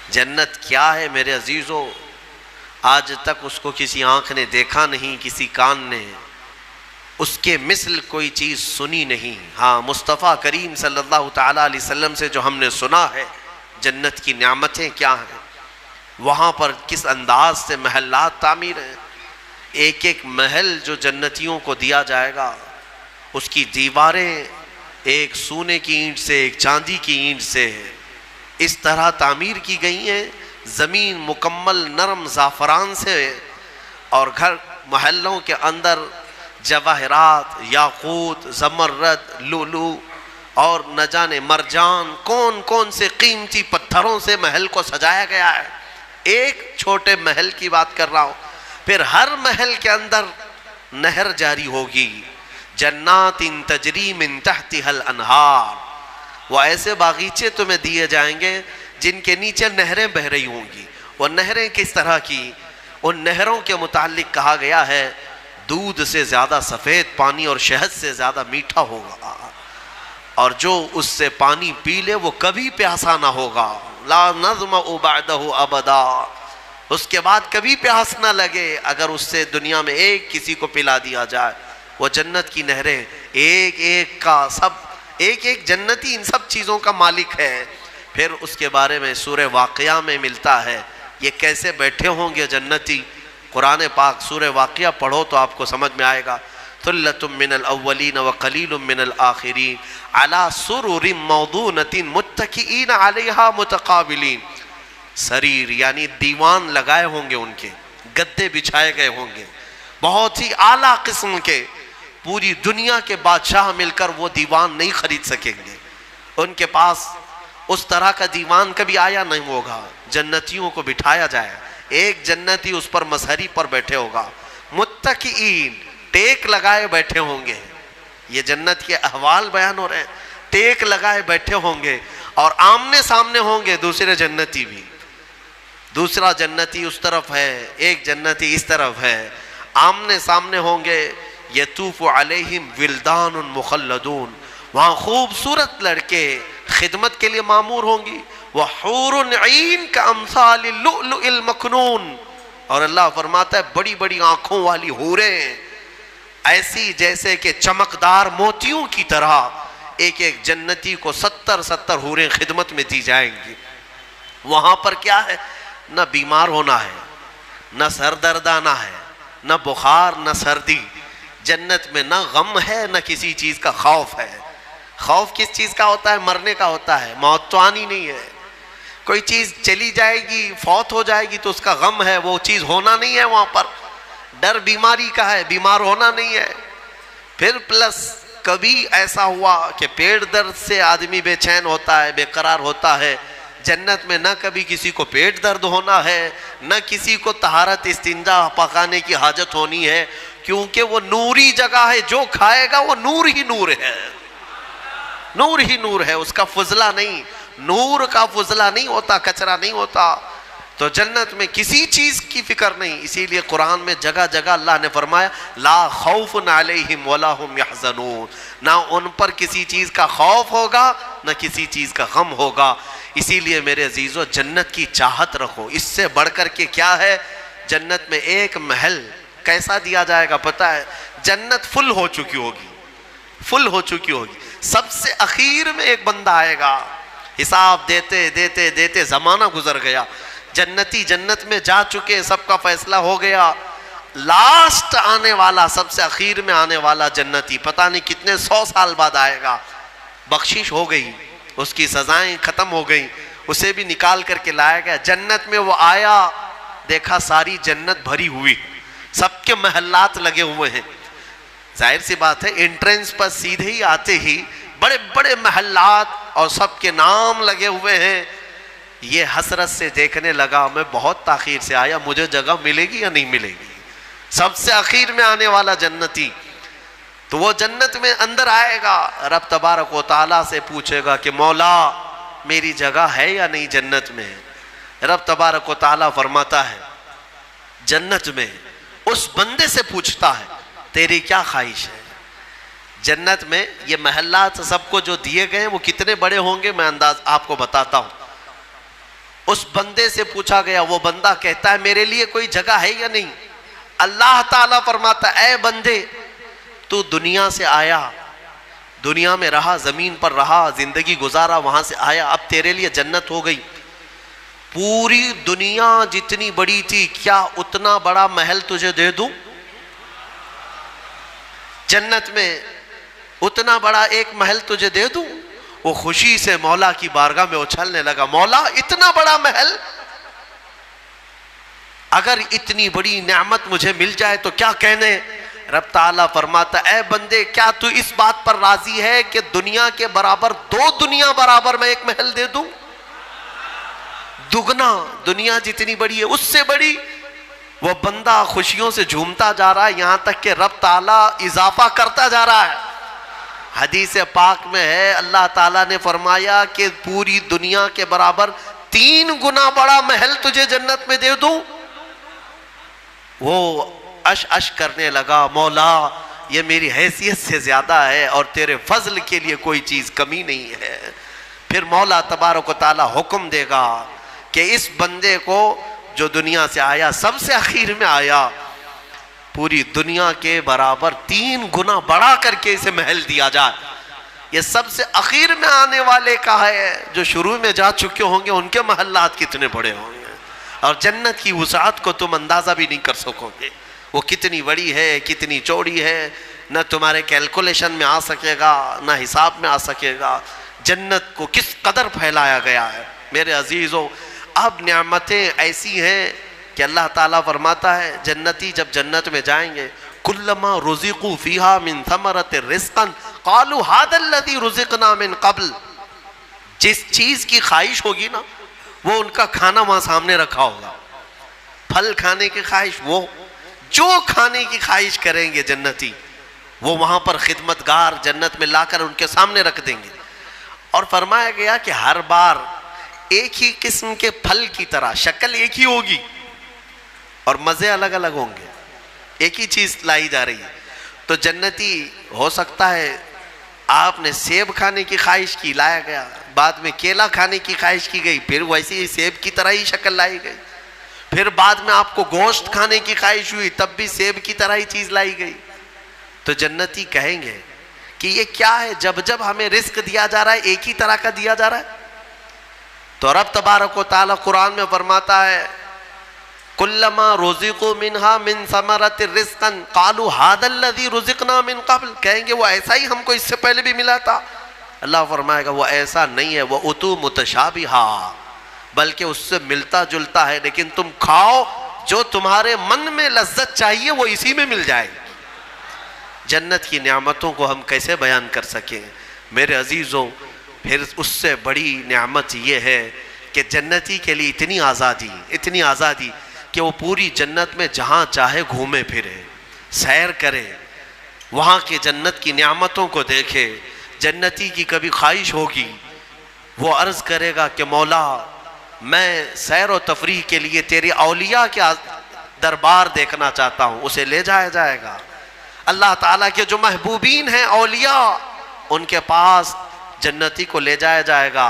جنت کیا ہے میرے عزیزو؟ آج تک اس کو کسی آنکھ نے دیکھا نہیں، کسی کان نے اس کے مثل کوئی چیز سنی نہیں۔ ہاں، مصطفیٰ کریم صلی اللہ تعالیٰ علیہ وسلم سے جو ہم نے سنا ہے جنت کی نعمتیں کیا ہیں، وہاں پر کس انداز سے محلات تعمیر ہیں۔ ایک ایک محل جو جنتیوں کو دیا جائے گا، اس کی دیواریں ایک سونے کی اینٹ سے، ایک چاندی کی اینٹ سے اس طرح تعمیر کی گئی ہیں، زمین مکمل نرم زعفران سے، اور گھر محلوں کے اندر جواہرات، یاقوت، زمرد، لؤلؤ اور نہ جانے مرجان، کون کون سے قیمتی پتھروں سے محل کو سجایا گیا ہے۔ ایک چھوٹے محل کی بات کر رہا ہوں۔ پھر ہر محل کے اندر نہر جاری ہوگی، جنات تجری من تحتها الانہار، وہ ایسے باغیچے تمہیں دیے جائیں گے جن کے نیچے نہریں بہہ رہی ہوں گی۔ وہ نہریں کس طرح کی؟ ان نہروں کے متعلق کہا گیا ہے دودھ سے زیادہ سفید پانی اور شہد سے زیادہ میٹھا ہوگا، اور جو اس سے پانی پی لے وہ کبھی پیاسا نہ ہوگا، لا نظمأ بعدہ ابدا، اس کے بعد کبھی پیاس نہ لگے اگر اس سے دنیا میں ایک کسی کو پلا دیا جائے۔ وہ جنت کی نہریں، ایک ایک کا سب، ایک ایک جنتی ان سب چیزوں کا مالک ہے۔ پھر اس کے بارے میں سورہ واقعہ میں ملتا ہے یہ کیسے بیٹھے ہوں گے جنتی۔ قرآن پاک سورہ واقعہ پڑھو تو آپ کو سمجھ میں آئے گا۔ ثلۃ من الاولین وقلیل من الآخرین علی سرر موضونۃ متکئین علیہا متقابلین، سریر یعنی دیوان لگائے ہوں گے، ان کے گدے بچھائے گئے ہوں گے بہت ہی اعلیٰ قسم کے، پوری دنیا کے بادشاہ مل کر وہ دیوان نہیں خرید سکیں گے، ان کے پاس اس طرح کا دیوان کبھی آیا نہیں ہوگا۔ جنتیوں کو بٹھایا جائے، ایک جنتی اس پر مسہری پر بیٹھے ہوگا، متکئین ٹیک لگائے بیٹھے ہوں گے۔ یہ جنت کے احوال بیان ہو رہے ہیں، ٹیک لگائے بیٹھے ہوں گے، اور آمنے سامنے ہوں گے دوسرے جنتی بھی، دوسرا جنتی اس طرف ہے، ایک جنتی اس طرف ہے، آمنے سامنے ہوں گے۔ یطوف علیہم ولدان مخلدون، وہاں خوبصورت لڑکے خدمت کے لیے معمور ہوں گی، وحور عین کامثال اللؤلؤ المکنون، اور اللہ فرماتا ہے بڑی بڑی آنکھوں والی حوریں ایسی جیسے کہ چمکدار موتیوں کی طرح، ایک ایک جنتی کو 70 حوریں خدمت میں دی جائیں گی۔ وہاں پر کیا ہے؟ نہ بیمار ہونا ہے، نہ سر درد آنا ہے، نہ بخار، نہ سردی۔ جنت میں نہ غم ہے، نہ کسی چیز کا خوف ہے۔ خوف کس چیز کا ہوتا ہے؟ مرنے کا ہوتا ہے، موت تو آنی نہیں ہے۔ کوئی چیز چلی جائے گی، فوت ہو جائے گی تو اس کا غم ہے، وہ چیز ہونا نہیں ہے وہاں پر۔ ڈر بیماری کا ہے، بیمار ہونا نہیں ہے۔ پھر پلس کبھی ایسا ہوا کہ پیٹ درد سے آدمی بے چین ہوتا ہے، بے قرار ہوتا ہے، جنت میں نہ کبھی کسی کو پیٹ درد ہونا ہے، نہ کسی کو طہارت استنجا پکانے کی حاجت ہونی ہے، کیونکہ وہ نوری جگہ ہے، جو کھائے گا وہ نور ہی نور ہے، نور ہی نور ہے، اس کا فضلہ نہیں، نور کا فضلہ نہیں ہوتا، کچرا نہیں ہوتا۔ تو جنت میں کسی چیز کی فکر نہیں، اسی لیے قرآن میں جگہ جگہ اللہ نے فرمایا لا خوف علیہم ولا ہم یحزنون، نہ ان پر کسی چیز کا خوف ہوگا، نہ کسی چیز کا غم ہوگا۔ اسی لیے میرے عزیزو جنت کی چاہت رکھو، اس سے بڑھ کر کے کیا ہے؟ جنت میں ایک محل کیسا دیا جائے گا پتہ ہے؟ جنت فل ہو چکی ہوگی، فل ہو چکی ہوگی، سب سے اخیر میں ایک بندہ آئے گا، حساب دیتے دیتے دیتے زمانہ گزر گیا، جنتی جنت میں جا چکے، سب کا فیصلہ ہو گیا، لاسٹ آنے والا، سب سے اخیر میں آنے والا جنتی پتہ نہیں کتنے 100 سال بعد آئے گا، بخشش ہو گئی، اس کی سزائیں ختم ہو گئی، اسے بھی نکال کر کے لایا گیا جنت میں۔ وہ آیا، دیکھا ساری جنت بھری ہوئی، سب کے محلات لگے ہوئے ہیں، ظاہر سی بات ہے انٹرنس پر سیدھے ہی آتے ہی بڑے بڑے محلات اور سب کے نام لگے ہوئے ہیں۔ یہ حسرت سے دیکھنے لگا، میں بہت تاخیر سے آیا، مجھے جگہ ملے گی یا نہیں ملے گی؟ سب سے اخیر میں آنے والا جنتی، تو وہ جنت میں اندر آئے گا، رب تبارک و تعالیٰ سے پوچھے گا کہ مولا میری جگہ ہے یا نہیں جنت میں؟ رب تبارک و تعالیٰ فرماتا ہے جنت میں اس بندے سے پوچھتا ہے تیری کیا خواہش ہے؟ جنت میں یہ محلات سب کو جو دیے گئے ہیں وہ کتنے بڑے ہوں گے، میں انداز آپ کو بتاتا ہوں۔ اس بندے سے پوچھا گیا، وہ بندہ کہتا ہے میرے لیے کوئی جگہ ہے یا نہیں؟ اللہ تعالیٰ فرماتا ہے اے بندے تو دنیا سے آیا، دنیا میں رہا، زمین پر رہا، زندگی گزارا، وہاں سے آیا، اب تیرے لیے جنت ہو گئی۔ پوری دنیا جتنی بڑی تھی، کیا اتنا بڑا محل تجھے دے دوں؟ جنت میں اتنا بڑا ایک محل تجھے دے دوں؟ وہ خوشی سے مولا کی بارگاہ میں اچھلنے لگا، مولا اتنا بڑا محل، اگر اتنی بڑی نعمت مجھے مل جائے تو کیا کہنے؟ رب تعالیٰ فرماتا اے بندے کیا تو اس بات پر راضی ہے کہ دنیا کے برابر 2 دنیا برابر میں ایک محل دے دوں؟ دگنا، دنیا جتنی بڑی ہے اس سے بڑی۔ وہ بندہ خوشیوں سے جھومتا جا رہا ہے، یہاں تک کہ رب تعالیٰ اضافہ کرتا جا رہا ہے۔ حدیث پاک میں ہے اللہ تعالیٰ نے فرمایا کہ پوری دنیا کے برابر 3 گنا بڑا محل تجھے جنت میں دے دوں۔ وہ اش کرنے لگا، مولا یہ میری حیثیت سے زیادہ ہے اور تیرے فضل کے لیے کوئی چیز کمی نہیں ہے۔ پھر مولا تبارک و تعالیٰ حکم دے گا کہ اس بندے کو جو دنیا سے آیا، سب سے اخیر میں آیا، پوری دنیا کے برابر 3 گنا بڑا کر کے اسے محل دیا جائے۔ یہ سب سے اخیر میں آنے والے کا ہے، جو شروع میں جا چکے ہوں گے ان کے محلات کتنے بڑے ہوں گے، اور جنت کی وسعت کو تم اندازہ بھی نہیں کر سکو گے، وہ کتنی بڑی ہے، کتنی چوڑی ہے، نہ تمہارے کیلکولیشن میں آ سکے گا، نہ حساب میں آ سکے گا۔ جنت کو کس قدر پھیلایا گیا ہے میرے عزیزوں۔ اب نعمتیں ایسی ہیں کہ اللہ تعالیٰ فرماتا ہے جنتی جب جنت میں جائیں گے، کلما رزقوا فیہا من ثمرۃ رزقا قالوا ھذا الذی رزقنا من قبل، جس چیز کی خواہش ہوگی نا وہ ان کا کھانا وہاں سامنے رکھا ہوگا۔ پھل کھانے کی خواہش، وہ جو کھانے کی خواہش کریں گے جنتی، وہ وہاں پر خدمتگار جنت میں لا کر ان کے سامنے رکھ دیں گے۔ اور فرمایا گیا کہ ہر بار ایک ہی قسم کے پھل کی طرح شکل ایک ہی ہوگی اور مزے الگ الگ ہوں گے، ایک ہی چیز لائی جا رہی ہے۔ تو جنتی ہو سکتا ہے آپ نے سیب کھانے کی خواہش کی، لایا گیا، بعد میں کیلا کھانے کی خواہش کی گئی، پھر ویسے ہی سیب کی طرح ہی شکل لائی گئی، پھر بعد میں آپ کو گوشت کھانے کی خواہش ہوئی، تب بھی سیب کی طرح ہی چیز لائی گئی۔ تو جنتی کہیں گے کہ یہ کیا ہے، جب جب ہمیں رزق دیا جا رہا ہے ایک ہی طرح کا دیا جا رہا ہے؟ تو رب تبارک و تعالیٰ قرآن میں فرماتا ہے کلما رزقوا منہا من ثمرۃ رزقا قالوا ھذا الذی رزقنا من قبل، کہیں گے وہ ایسا ہی ہم کو اس سے پہلے بھی ملا تھا۔ اللہ فرمائے گا وہ ایسا نہیں ہے، وہ اتو متشابہا، بلکہ اس سے ملتا جلتا ہے، لیکن تم کھاؤ جو تمہارے من میں لذت چاہیے وہ اسی میں مل جائے گی۔ جنت کی نعمتوں کو ہم کیسے بیان کر سکیں میرے عزیزوں۔ پھر اس سے بڑی نعمت یہ ہے کہ جنتی کے لیے اتنی آزادی کہ وہ پوری جنت میں جہاں چاہے گھومے پھرے، سیر کرے، وہاں کے جنت کی نعمتوں کو دیکھے۔ جنتی کی کبھی خواہش ہوگی، وہ عرض کرے گا کہ مولا میں سیر و تفریح کے لیے تیرے اولیاء کے دربار دیکھنا چاہتا ہوں، اسے لے جایا جائے گا۔ اللہ تعالیٰ کے جو محبوبین ہیں اولیاء، ان کے پاس جنتی کو لے جایا جائے گا۔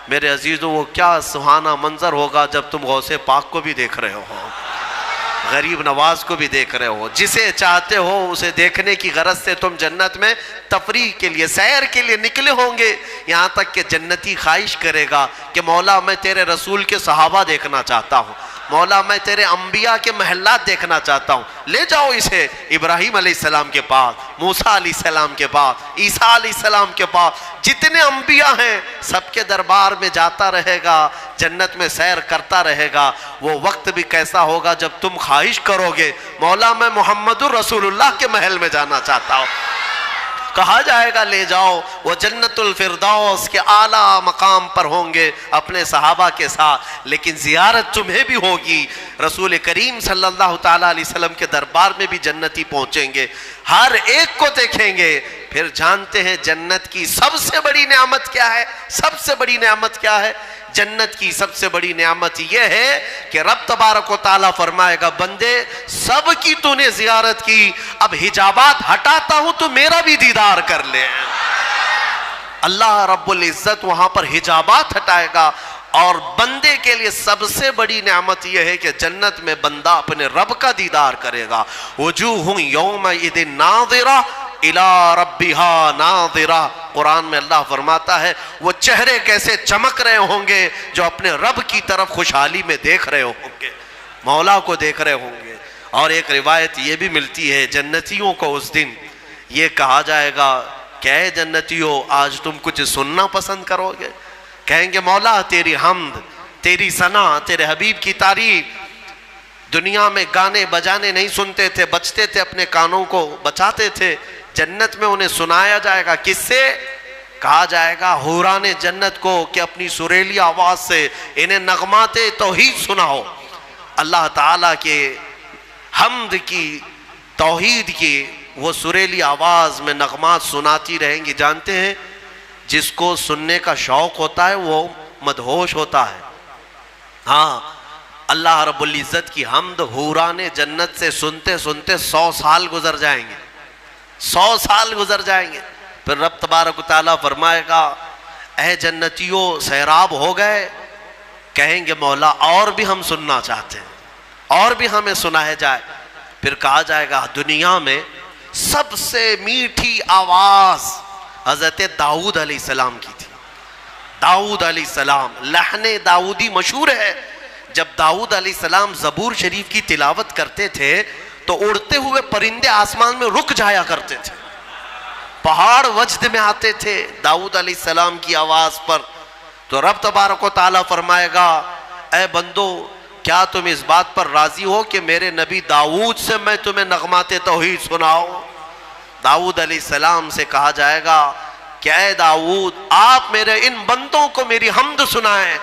میرے عزیزوں وہ کیا سہانا منظر ہوگا جب تم غوث پاک کو بھی دیکھ رہے ہو، غریب نواز کو بھی دیکھ رہے ہو، جسے چاہتے ہو اسے دیکھنے کی غرض سے تم جنت میں تفریح کے لیے، سیر کے لیے نکلے ہوں گے۔ یہاں تک کہ جنتی خواہش کرے گا کہ مولا میں تیرے رسول کے صحابہ دیکھنا چاہتا ہوں، مولا میں تیرے انبیاء کے محلات دیکھنا چاہتا ہوں، لے جاؤ اسے ابراہیم علیہ السلام کے پاس، موسیٰ علیہ السلام کے پاس، عیسیٰ علیہ السلام کے پاس، جتنے انبیاء ہیں سب کے دربار میں جاتا رہے گا، جنت میں سیر کرتا رہے گا۔ وہ وقت بھی کیسا ہوگا جب تم خواہش کرو گے مولا میں محمد الرسول اللہ کے محل میں جانا چاہتا ہوں، کہا جائے گا لے جاؤ۔ وہ جنت الفردوس کے اعلیٰ مقام پر ہوں گے اپنے صحابہ کے ساتھ، لیکن زیارت تمہیں بھی ہوگی۔ رسول کریم صلی اللہ تعالیٰ علیہ وسلم کے دربار میں بھی جنتی پہنچیں گے، ہر ایک کو دیکھیں گے۔ پھر جانتے ہیں جنت کی سب سے بڑی نعمت کیا ہے؟ سب سے بڑی نعمت کیا ہے؟ جنت کی سب سے بڑی نعمت یہ ہے کہ رب تبارک و تعالیٰ فرمائے گا بندے سب کی تو نے زیارت کی، اب حجابات ہٹاتا ہوں تو میرا بھی دیدار کر لے۔ اللہ رب العزت وہاں پر حجابات ہٹائے گا اور بندے کے لیے سب سے بڑی نعمت یہ ہے کہ جنت میں بندہ اپنے رب کا دیدار کرے گا. وجوہ یومئذ ناظرہ الی ربہا ناظرہ. قرآن میں اللہ فرماتا ہے وہ چہرے کیسے چمک رہے ہوں گے جو اپنے رب کی طرف خوشحالی میں دیکھ رہے ہوں گے، مولا کو دیکھ رہے ہوں گے. اور ایک روایت یہ بھی ملتی ہے جنتیوں کو اس دن یہ کہا جائے گا کہ اے جنتیوں آج تم کچھ سننا پسند کرو گے؟ کہیں گے مولا تیری حمد، تیری ثنا، تیرے حبیب کی تعریف. دنیا میں گانے بجانے نہیں سنتے تھے، بچتے تھے، اپنے کانوں کو بچاتے تھے. جنت میں انہیں سنایا جائے گا. کس سے؟ کہا جائے گا حوران جنت کو کہ اپنی سریلی آواز سے انہیں نغمات توحید سناؤ. اللہ تعالیٰ کے حمد کی، توحید کی وہ سریلی آواز میں نغمات سناتی رہیں گی. جانتے ہیں جس کو سننے کا شوق ہوتا ہے وہ مدہوش ہوتا ہے. ہاں اللہ رب العزت کی حمد حوران جنت سے سنتے سنتے 100 سال گزر جائیں گے، 100 سال گزر جائیں گے. پھر رب تبارک و تعالیٰ فرمائے گا اے جنتیوں سیراب ہو گئے؟ کہیں گے مولا اور بھی ہم سننا چاہتے ہیں، اور بھی ہمیں سنایا جائے. پھر کہا جائے گا دنیا میں سب سے میٹھی آواز حضرت داؤد علیہ السلام کی تھی. داؤد علیہ السلام، لحن داؤدی مشہور ہے. جب داؤد علیہ السلام زبور شریف کی تلاوت کرتے تھے تو اڑتے ہوئے پرندے آسمان میں رک جایا کرتے تھے، پہاڑ وجد میں آتے تھے داؤد علیہ السلام کی آواز پر. تو رب تبارک و تعالیٰ فرمائے گا اے بندو کیا تم اس بات پر راضی ہو کہ میرے نبی داؤد سے میں تمہیں نغمات توحید سناؤں؟ داؤد علیہ السلام سے کہا جائے گا کہ اے داؤد آپ میرے ان بندوں کو میری حمد سنائیں.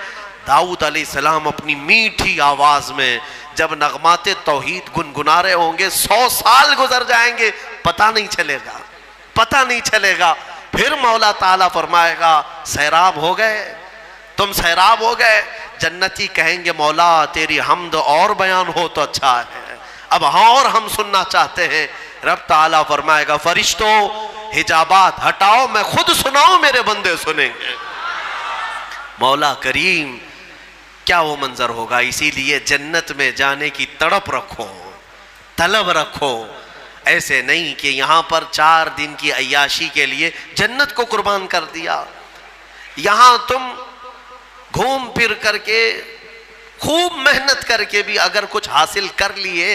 داؤد علیہ السلام اپنی میٹھی آواز میں جب نغمات توحید گنگنا رہے ہوں گے 100 سال گزر جائیں گے، پتہ نہیں چلے گا، پتہ نہیں چلے گا. پھر مولا تعالیٰ فرمائے گا سیراب ہو گئے، تم سیراب ہو گئے. جنتی کہیں گے مولا تیری حمد اور بیان ہو تو اچھا ہے، اب ہاں اور ہم سننا چاہتے ہیں. رب تعالیٰ فرمائے گا فرشتوں حجابات ہٹاؤ، میں خود سناؤں میرے بندے سنیں گے. مولا کریم کیا وہ منظر ہوگا. اسی لیے جنت میں جانے کی تڑپ رکھو، طلب رکھو. ایسے نہیں کہ یہاں پر 4 دن کی عیاشی کے لیے جنت کو قربان کر دیا. یہاں تم گھوم پھر کر کے خوب محنت کر کے بھی اگر کچھ حاصل کر لیے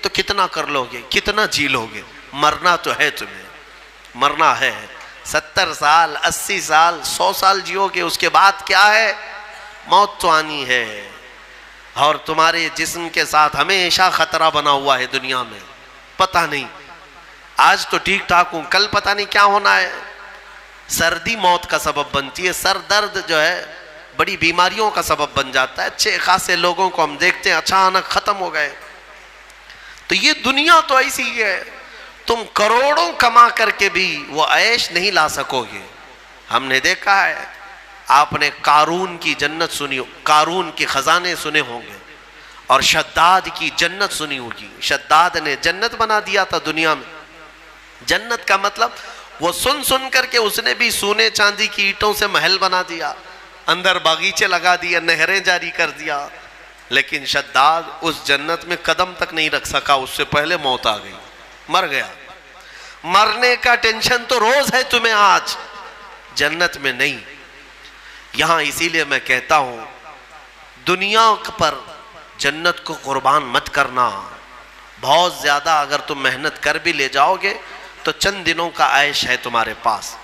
تو کتنا کر لو گے، کتنا جی لو گے؟ مرنا تو ہے، تمہیں مرنا ہے. 70 سال 80 سال 100 سال جیو گے، اس کے بعد کیا ہے؟ موت تو آنی ہے. اور تمہارے جسم کے ساتھ ہمیشہ خطرہ بنا ہوا ہے دنیا میں. پتہ نہیں آج تو ٹھیک ٹھاک ہوں، کل پتہ نہیں کیا ہونا ہے. سردی موت کا سبب بنتی ہے، سر درد جو ہے بڑی بیماریوں کا سبب بن جاتا ہے. اچھے خاصے لوگوں کو ہم دیکھتے ہیں اچانک ختم ہو گئے. تو یہ دنیا تو ایسی ہی ہے، تم کروڑوں کما کر کے بھی وہ عیش نہیں لا سکو گے. ہم نے دیکھا ہے، آپ نے قارون کی جنت سنی، قارون کے خزانے سنے ہوں گے، اور شداد کی جنت سنی ہوگی. شداد نے جنت بنا دیا تھا دنیا میں. جنت کا مطلب وہ سن سن کر کے اس نے بھی سونے چاندی کی اینٹوں سے محل بنا دیا، اندر باغیچے لگا دیا، نہریں جاری کر دیا. لیکن شداد اس جنت میں قدم تک نہیں رکھ سکا، اس سے پہلے موت آ گئی، مر گیا. مرنے کا ٹینشن تو روز ہے تمہیں آج، جنت میں نہیں. یہاں اسی لیے میں کہتا ہوں دنیا پر جنت کو قربان مت کرنا. بہت زیادہ اگر تم محنت کر بھی لے جاؤ گے تو چند دنوں کا عیش ہے تمہارے پاس.